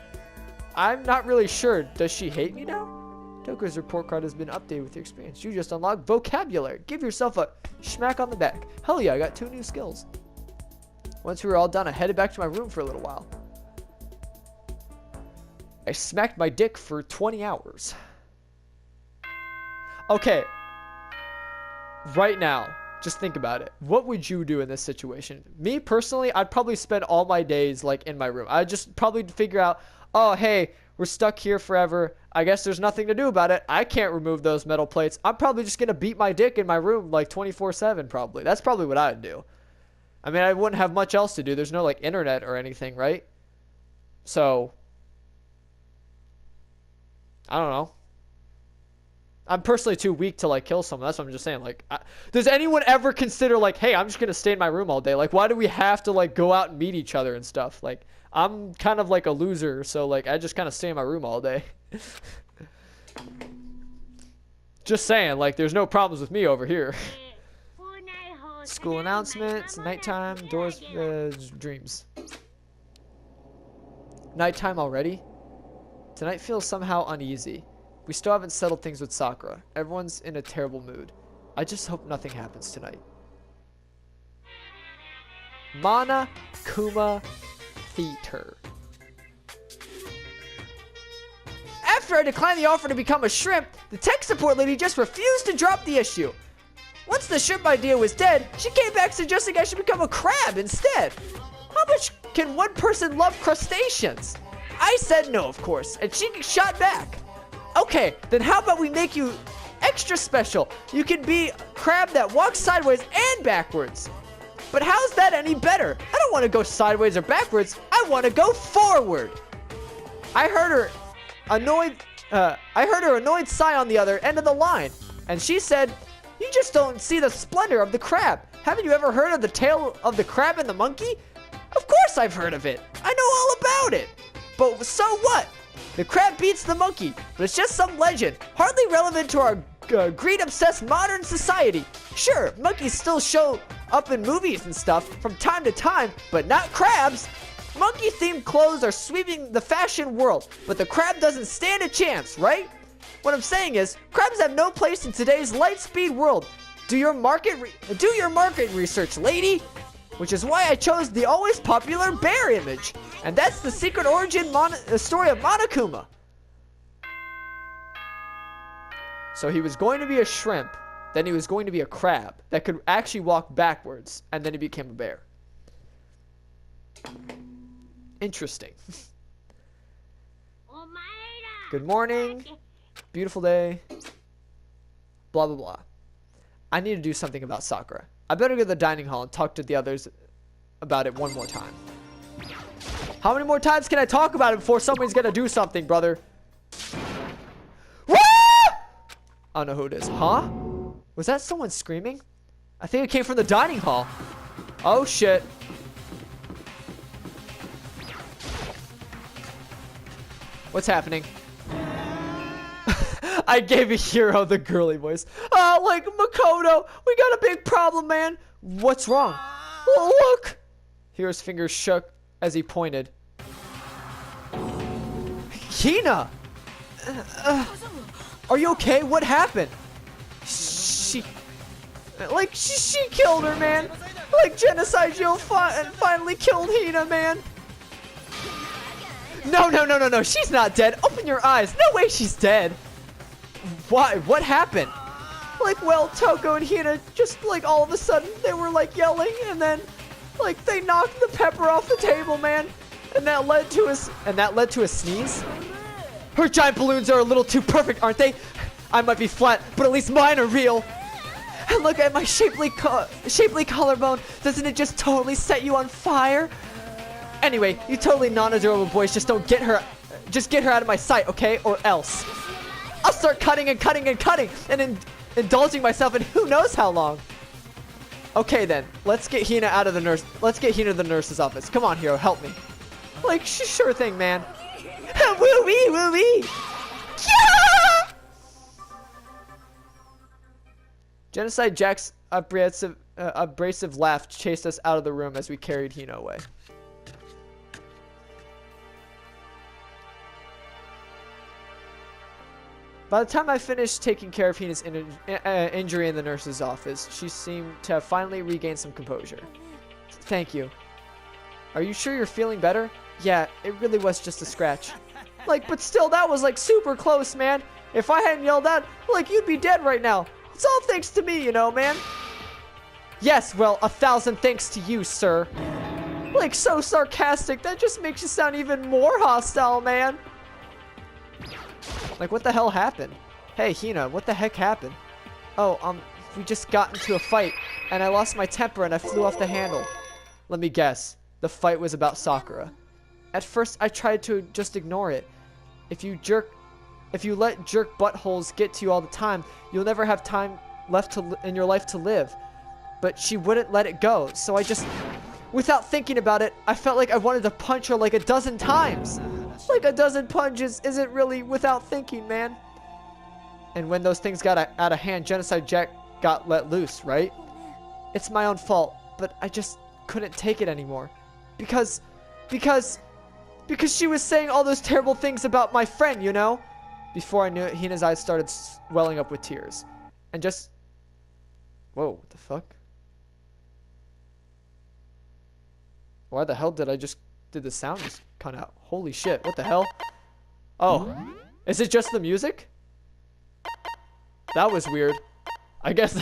I'm not really sure. Does she hate me now? Toko's report card has been updated with your experience. You just unlocked vocabulary. Give yourself a smack on the back. Hell yeah, I got 2 new skills. Once we were all done, I headed back to my room for a little while. I smacked my dick for 20 hours. Okay. Right now, just think about it. What would you do in this situation? Me, personally, I'd probably spend all my days, like, in my room. I'd just probably figure out, oh, hey, we're stuck here forever. I guess there's nothing to do about it. I can't remove those metal plates. I'm probably just going to beat my dick in my room, like, 24/7, probably. That's probably what I'd do. I mean, I wouldn't have much else to do. There's no, like, internet or anything, right? So, I don't know. I'm personally too weak to, like, kill someone. That's what I'm just saying. Like, does anyone ever consider, like, hey, I'm just going to stay in my room all day? Like, why do we have to, like, go out and meet each other and stuff? Like, I'm kind of like a loser, so, like, I just kind of stay in my room all day. Just saying, like, there's no problems with me over here. School announcements, nighttime, doors, dreams. Nighttime already? Tonight feels somehow uneasy. We still haven't settled things with Sakura. Everyone's in a terrible mood. I just hope nothing happens tonight. Mana Kuma Theater. After I declined the offer to become a shrimp, the tech support lady just refused to drop the issue. Once the shrimp idea was dead, she came back suggesting I should become a crab instead. How much can one person love crustaceans? I said no, of course, and she shot back. Okay, then how about we make you extra special? You can be a crab that walks sideways and backwards. But how's that any better? I don't want to go sideways or backwards. I want to go forward. I heard her annoyed sigh on the other end of the line, and she said, "You just don't see the splendor of the crab. Haven't you ever heard of the tale of the crab and the monkey?" Of course I've heard of it. I know all about it. But so what? The crab beats the monkey, but it's just some legend, hardly relevant to our greed-obsessed modern society. Sure, monkeys still show up in movies and stuff from time to time, but not crabs. Monkey-themed clothes are sweeping the fashion world, but the crab doesn't stand a chance, right? What I'm saying is, crabs have no place in today's light-speed world. Do your market research, lady. Which is why I chose the always popular bear image. And that's the secret origin story of Monokuma. So he was going to be a shrimp, then he was going to be a crab that could actually walk backwards, and then he became a bear. Interesting. Good morning. Beautiful day. Blah, blah, blah. I need to do something about Sakura. I better go to the dining hall and talk to the others about it one more time. How many more times can I talk about it before someone's gonna do something, brother? Woo! I don't know who it is. Huh? Was that someone screaming? I think it came from the dining hall. Oh, shit. What's happening? I gave a hero the girly voice. Oh, like, Makoto, we got a big problem, man. What's wrong? Oh, look. Hero's fingers shook as he pointed. Hina! Are you okay? What happened? She killed her, man. Like, Genocide Jill finally killed Hina, man. No. She's not dead. Open your eyes. No way she's dead. Why? What happened? Like, well, Toko and Hina just, like, all of a sudden, they were, like, yelling, and then, like, they knocked the pepper off the table, man. And that led to a sneeze. Her giant balloons are a little too perfect, aren't they? I might be flat, but at least mine are real. And look at my shapely collarbone. Doesn't it just totally set you on fire? Anyway, you totally non-adorable boys just get her out of my sight, okay? Or else. I'll start cutting and cutting and cutting and indulging myself in who knows how long. Okay then, let's get Hina out of the nurse. Let's get Hina to the nurse's office. Come on, Hiro, help me. Like, sure thing, man. Woo-wee, woo-wee. Yeah! Genocide Jack's abrasive laugh chased us out of the room as we carried Hina away. By the time I finished taking care of Hina's injury in the nurse's office, she seemed to have finally regained some composure. Thank you. Are you sure you're feeling better? Yeah, it really was just a scratch. Like, but still, that was like super close, man. If I hadn't yelled out, like, you'd be dead right now. It's all thanks to me, you know, man. Yes, well, 1,000 thanks to you, sir. Like, so sarcastic. That just makes you sound even more hostile, man. Like, what the hell happened? Hey, Hina, what the heck happened? Oh, we just got into a fight, and I lost my temper and I flew off the handle. Let me guess. The fight was about Sakura. At first, I tried to just ignore it. If you let jerk buttholes get to you all the time, you'll never have time left in your life to live. But she wouldn't let it go, so I just... Without thinking about it, I felt like I wanted to punch her like a dozen times. Like a dozen punches isn't really without thinking, man. And when those things got out of hand, Genocide Jack got let loose, right? It's my own fault, but I just couldn't take it anymore. Because she was saying all those terrible things about my friend, you know? Before I knew it, Hina's eyes started welling up with tears. And just... Whoa, what the fuck? Why the hell did the sound just cut out? Holy shit, what the hell? Oh, is it just the music? That was weird. I guess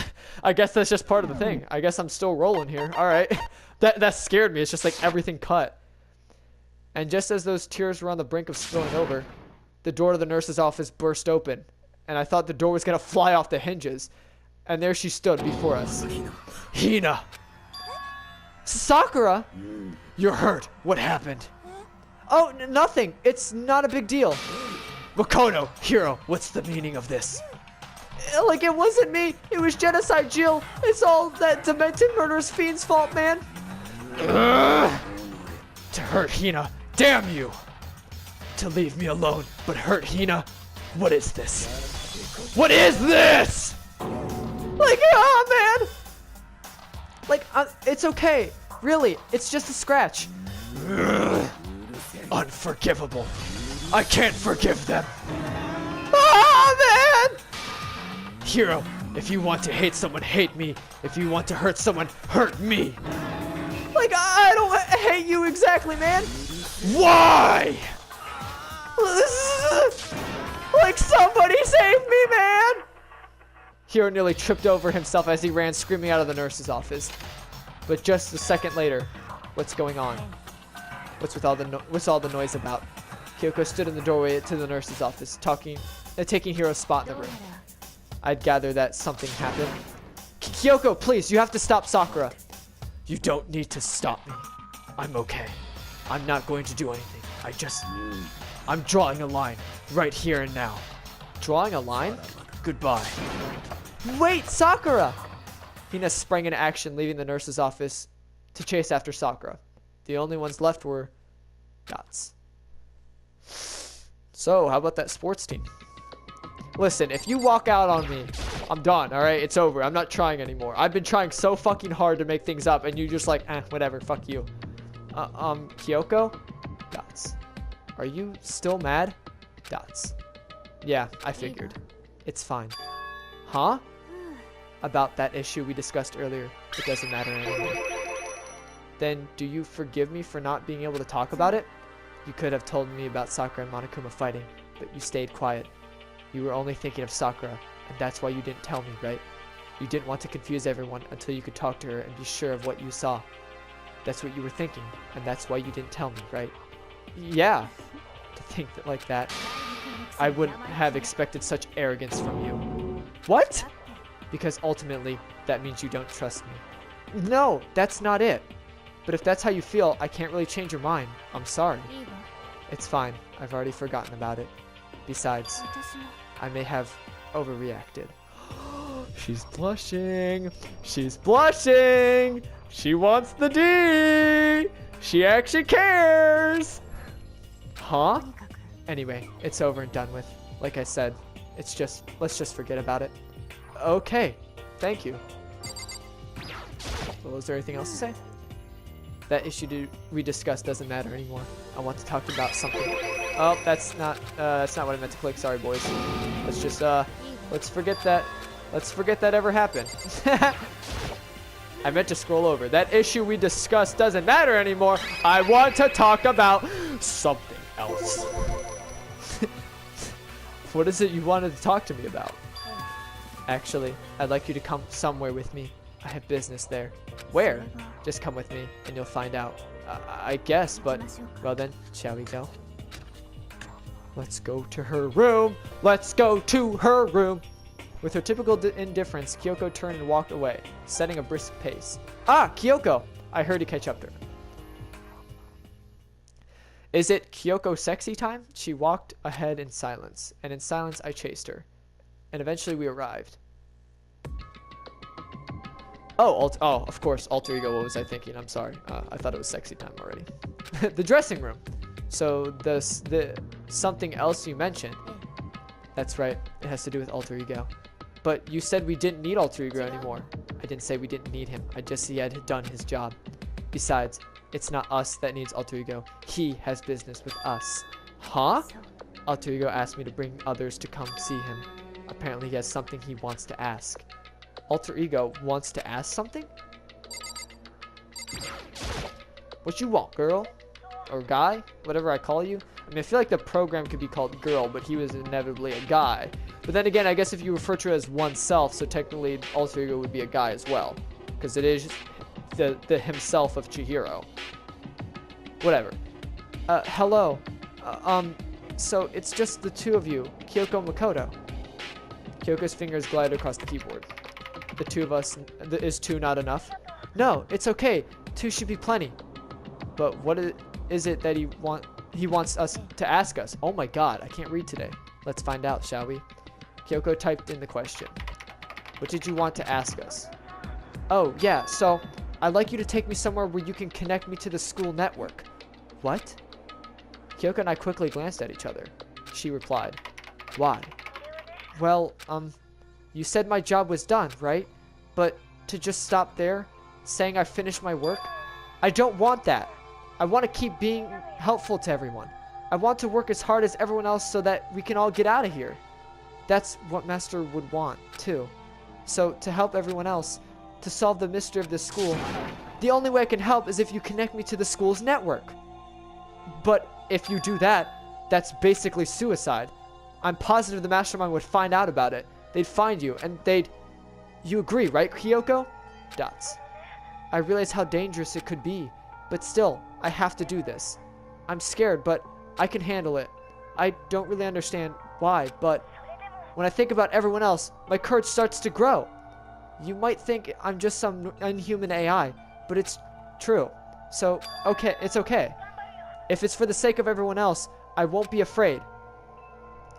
that's just part of the thing. I guess I'm still rolling here. All right. That scared me. It's just like everything cut. And just as those tears were on the brink of spilling over, the door to the nurse's office burst open, and I thought the door was gonna fly off the hinges. And there she stood before us. Hina! Sakura! You're hurt. What happened? Oh, nothing. It's not a big deal. Makoto, Hiro, what's the meaning of this? Like, it wasn't me. It was Genocide Jill. It's all that demented murderous fiend's fault, man. To hurt Hina. Damn you. To leave me alone, but hurt Hina. What is this? What is this? Like, man. Like, it's okay. Really, it's just a scratch. Unforgivable. I can't forgive them. Man! Hiro, if you want to hate someone, hate me. If you want to hurt someone, hurt me. Like, I don't hate you exactly, man. Why? Like, somebody save me, man! Hiro nearly tripped over himself as he ran screaming out of the nurse's office. But just a second later, what's going on? What's all the noise about? Kyoko stood in the doorway to the nurse's office, taking Hiro's spot in the room. I'd gather that something happened. Kyoko, please, you have to stop Sakura. You don't need to stop me. I'm okay. I'm not going to do anything. I'm drawing a line right here and now. Drawing a line? Goodbye. Wait, Sakura! Hina sprang into action, leaving the nurse's office to chase after Sakura. The only ones left were Dots. So, how about that sports team? Listen, if you walk out on me, I'm done, alright? It's over. I'm not trying anymore. I've been trying so fucking hard to make things up, and you just like, whatever, fuck you. Kyoko? Dots. Are you still mad? Dots. Yeah, I figured. It's fine. Huh? About that issue we discussed earlier. It doesn't matter anymore. Then, do you forgive me for not being able to talk about it? You could have told me about Sakura and Monokuma fighting, but you stayed quiet. You were only thinking of Sakura, And that's why you didn't tell me, right? You didn't want to confuse everyone until you could talk to her and be sure of what you saw. That's what you were thinking, and that's why you didn't tell me, right? Yeah. To think that like that, I wouldn't have expected such arrogance from you. What? Because ultimately, that means you don't trust me. No, that's not it. But if that's how you feel, I can't really change your mind. I'm sorry. It's fine. I've already forgotten about it. Besides, I may have overreacted. She's blushing. She's blushing. She wants the D. She actually cares. Huh? Anyway, it's over and done with. Like I said, let's just forget about it. Okay. Thank you. Well, is there anything else to say? That issue we discussed doesn't matter anymore. I want to talk about something. Oh, that's not what I meant to click. Sorry, boys. Let's just let's forget that. Let's forget that ever happened. I meant to scroll over. That issue we discussed doesn't matter anymore. I want to talk about something else. What is it you wanted to talk to me about? Actually, I'd like you to come somewhere with me. I have business there. Where? Just come with me and you'll find out. I guess, but well then, shall we go? Let's go to her room. Let's go to her room. With her typical indifference, Kyoko turned and walked away, setting a brisk pace. Ah, Kyoko! I heard to catch up to her. Is it Kyoko sexy time? She walked ahead in silence, and in silence I chased her. And eventually we arrived. Oh, of course, alter ego. What was I thinking? I'm sorry. I thought it was sexy time already. The dressing room. So the something else you mentioned. That's right. It has to do with alter ego. But you said we didn't need alter ego anymore. I didn't say we didn't need him. I just said he had done his job. Besides, it's not us that needs alter ego. He has business with us. Huh? Alter ego asked me to bring others to come see him. Apparently he has something he wants to ask. Alter ego wants to ask something? What you want, girl? Or guy? Whatever I call you? I mean, I feel like the program could be called girl, but he was inevitably a guy. But then again, I guess if you refer to it as oneself, so technically alter ego would be a guy as well. Because it is the himself of Chihiro. Whatever. Hello. So it's just the two of you, Kyoko and Makoto. Kyoko's fingers glide across the keyboard. The two of us, is two not enough? No, it's okay. Two should be plenty. But what is it that he wants us to ask us? Oh my god, I can't read today. Let's find out, shall we? Kyoko typed in the question. What did you want to ask us? Oh, yeah, so I'd like you to take me somewhere where you can connect me to the school network. What? Kyoko and I quickly glanced at each other. She replied, why? Well, you said my job was done, right? But to just stop there, saying I finished my work? I don't want that. I want to keep being helpful to everyone. I want to work as hard as everyone else so that we can all get out of here. That's what Master would want, too. So, to help everyone else, to solve the mystery of this school, the only way I can help is if you connect me to the school's network. But if you do that, that's basically suicide. I'm positive the mastermind would find out about it. They'd find you, and You agree, right, Kyoko? Dots. I realize how dangerous it could be, but still, I have to do this. I'm scared, but I can handle it. I don't really understand why, but when I think about everyone else, my courage starts to grow. You might think I'm just some inhuman AI, but it's true. So, okay, it's okay. If it's for the sake of everyone else, I won't be afraid.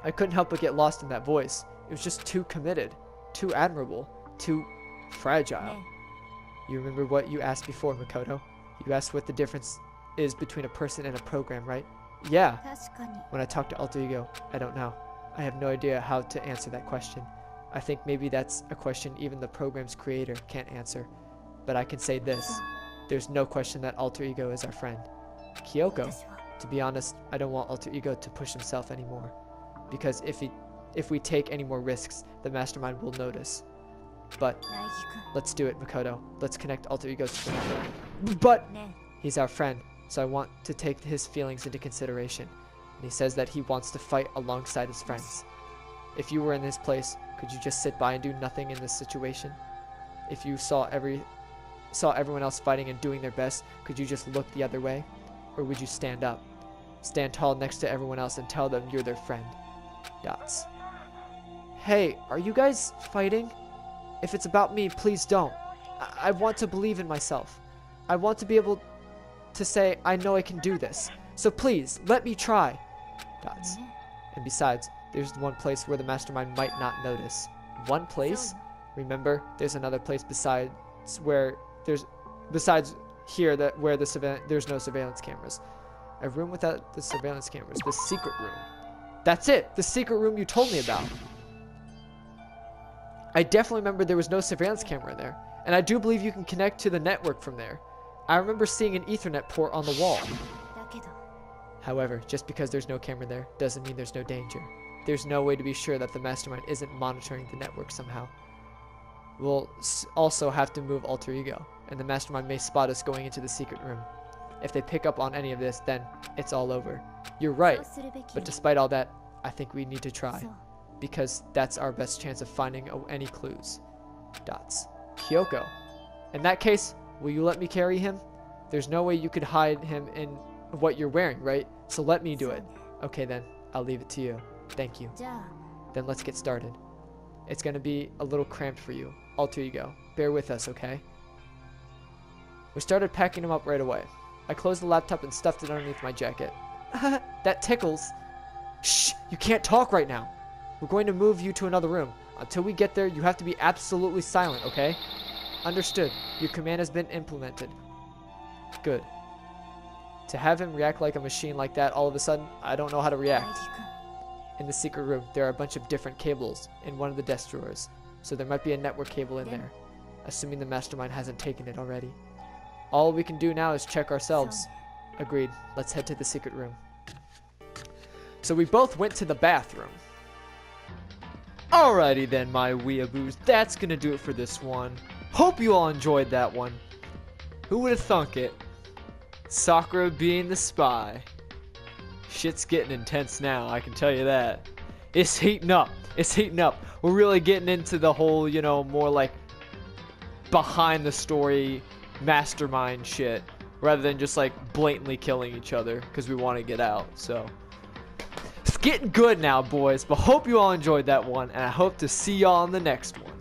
I couldn't help but get lost in that voice. It was just too committed, too admirable, too fragile. You remember what you asked before, Makoto? You asked what the difference is between a person and a program, right? Yeah. When I talk to Alter Ego, I don't know. I have no idea how to answer that question. I think maybe that's a question even the program's creator can't answer. But I can say this. There's no question that Alter Ego is our friend. Kyoko, to be honest, I don't want Alter Ego to push himself anymore. Because if we take any more risks, the mastermind will notice. But let's do it, Makoto. Let's connect Alter Egos to the network. But he's our friend, so I want to take his feelings into consideration. And he says that he wants to fight alongside his friends. If you were in this place, could you just sit by and do nothing in this situation? If you saw everyone else fighting and doing their best, could you just look the other way? Or would you stand up? Stand tall next to everyone else and tell them you're their friend. Dots. Hey, are you guys fighting? If it's about me, please don't. I want to believe in myself. I want to be able to say, I know I can do this. So please, let me try. Dots. And besides, there's one place where the mastermind might not notice. One place? Remember, there's another place besides here where there's no surveillance cameras. A room without the surveillance cameras. The secret room. That's it! The secret room you told me about. I definitely remember there was no surveillance camera in there. And I do believe you can connect to the network from there. I remember seeing an Ethernet port on the wall. However, just because there's no camera there doesn't mean there's no danger. There's no way to be sure that the mastermind isn't monitoring the network somehow. We'll also have to move alter ego, and the mastermind may spot us going into the secret room. If they pick up on any of this, then it's all over. You're right, but despite all that, I think we need to try, because that's our best chance of finding any clues. Dots. Kyoko. In that case, will you let me carry him? There's no way you could hide him in what you're wearing, right? So let me do it. Okay then, I'll leave it to you. Thank you. Then let's get started. It's gonna be a little cramped for you. Alter ego. Bear with us, okay? We started packing him up right away. I closed the laptop and stuffed it underneath my jacket. That tickles. Shh! You can't talk right now. We're going to move you to another room. Until we get there, you have to be absolutely silent, okay? Understood. Your command has been implemented. Good. To have him react like a machine like that all of a sudden, I don't know how to react. In the secret room, there are a bunch of different cables in one of the desk drawers, so there might be a network cable in there, assuming the mastermind hasn't taken it already. All we can do now is check ourselves. Agreed. Let's head to the secret room. So we both went to the bathroom. Alrighty then, my weeaboos, that's gonna do it for this one. Hope you all enjoyed that one. Who would have thunk it? Sakura being the spy. Shit's getting intense now, I can tell you that. It's heating up. It's heating up. We're really getting into the whole, you know, more like behind the story mastermind shit, rather than just like blatantly killing each other because we want to get out. So it's getting good now, boys, but hope you all enjoyed that one, and I hope to see y'all in the next one.